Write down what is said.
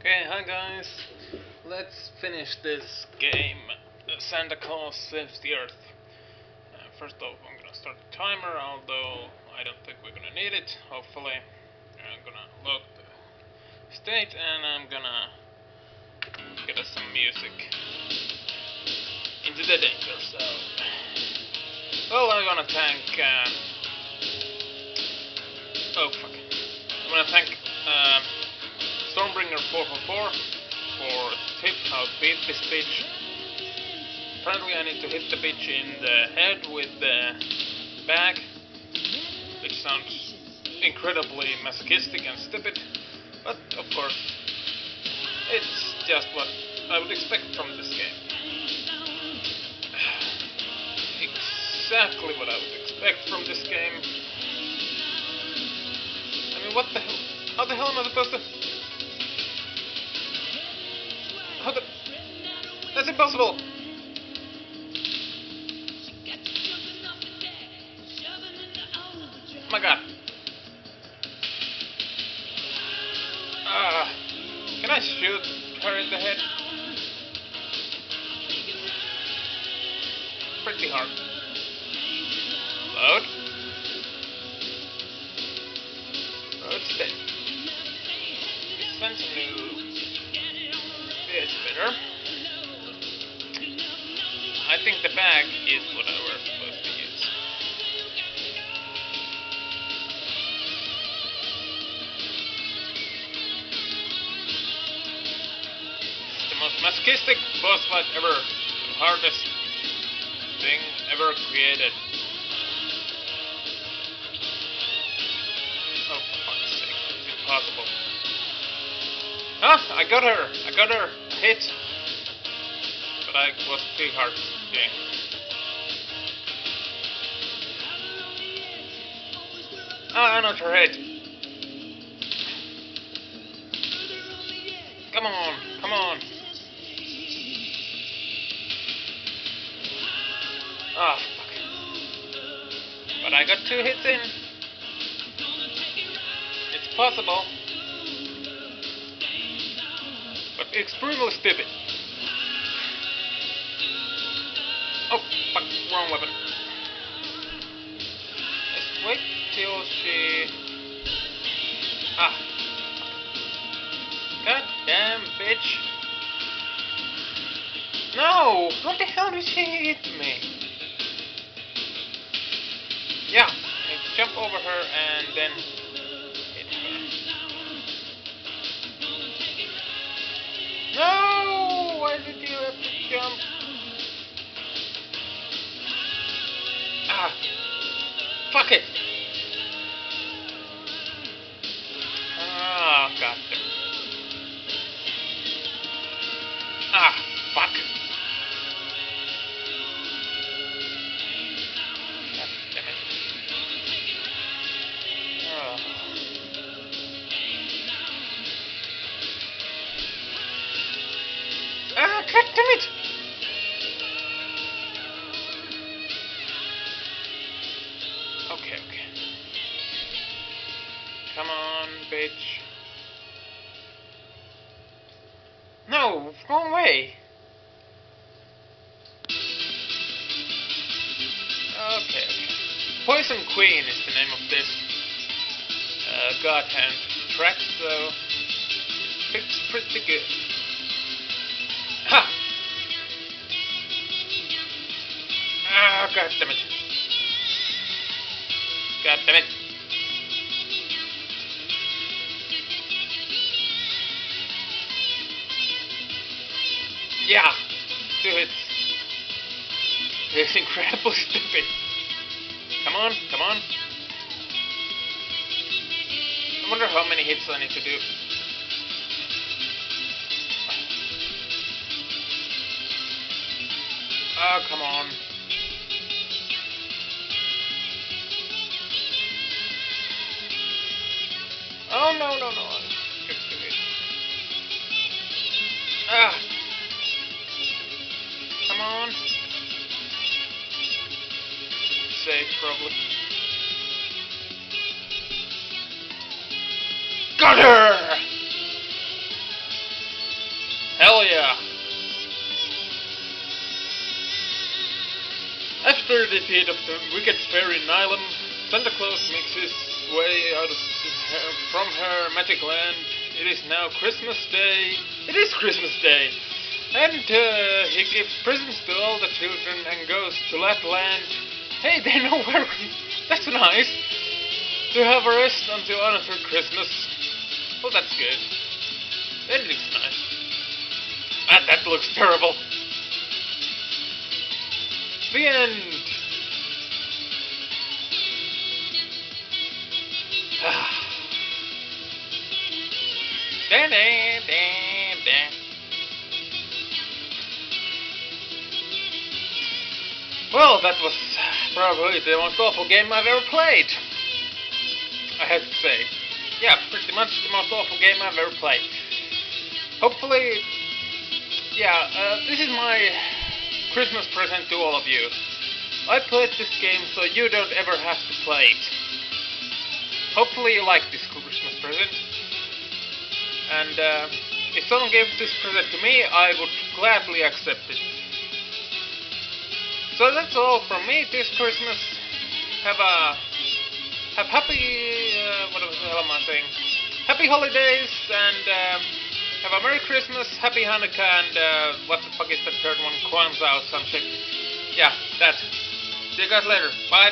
Okay, hi guys. Let's finish this game. Santa Claus Saves the Earth. First off, I'm gonna start the timer, although I don't think we're gonna need it, hopefully. I'm gonna load the state and I'm gonna get us some music. Into the danger zone. Well, I wanna thank... oh fuck. I wanna thank Stormbringer444 for the tip how to beat this bitch. Apparently I need to hit the bitch in the head with the bag, which sounds incredibly masochistic and stupid, but of course it's just what I would expect from this game. Exactly what I would expect from this game. I mean, what the hell? How the hell am I supposed to... How the... That's impossible! Oh my god. Can I shoot her in the head? Pretty hard. Load. Load spin. Send some new bit spinner. I think the bag is what I was supposed to use. It's the most masochistic boss fight ever. The hardest thing ever created. Oh, for fuck's sake, it's impossible. Ah, I got her! I got her! A hit! But I was too hard getting. Ah, not her head! Come on, come on! Ah, fuck. But I got 2 hits in. It's possible. But extremely stupid. Oh, fuck, wrong weapon. Let's wait till she... Ah. God damn, bitch. No! How the hell did she hit me? Yeah, I jump over her and then hit her. No! Why did you have to jump? Ah! Fuck it! Ah, god damn. Ah, fuck. God damn it. Oh. Ah, god damn it! Okay. Come on, bitch. No, wrong way. Okay. Poison Queen is the name of this God Hand track, so it's pretty good. Ha! Ah, god damn it. God damn it. Yeah! 2 hits. It's incredibly stupid. Come on, come on. I wonder how many hits I need to do. Oh, come on. Oh, no. Just do it. Ah. Come on. Safe, probably. Got her! Hell yeah! After the defeat of the wicked fairy Nylum, Santa Claus makes his way out of from her magic land. It is now Christmas Day. It is Christmas Day! And he gives presents to all the children and goes to Lapland. Hey, they know where... That's nice! To have a rest until after Christmas. Oh, that's good. That looks nice. That looks terrible. The end. Well, that was probably the most awful game I've ever played. I have to say. Yeah, pretty much the most awful game I've ever played. Hopefully, yeah, this is my Christmas present to all of you. I played this game so you don't ever have to play it. Hopefully you like this Christmas present. And if someone gave this present to me, I would gladly accept it. So that's all from me this Christmas. Have happy, what the hell am I saying? Happy holidays, and have a Merry Christmas, Happy Hanukkah, and what the fuck is that third one? Kwanzaa or some shit. Yeah, that. See you guys later. Bye.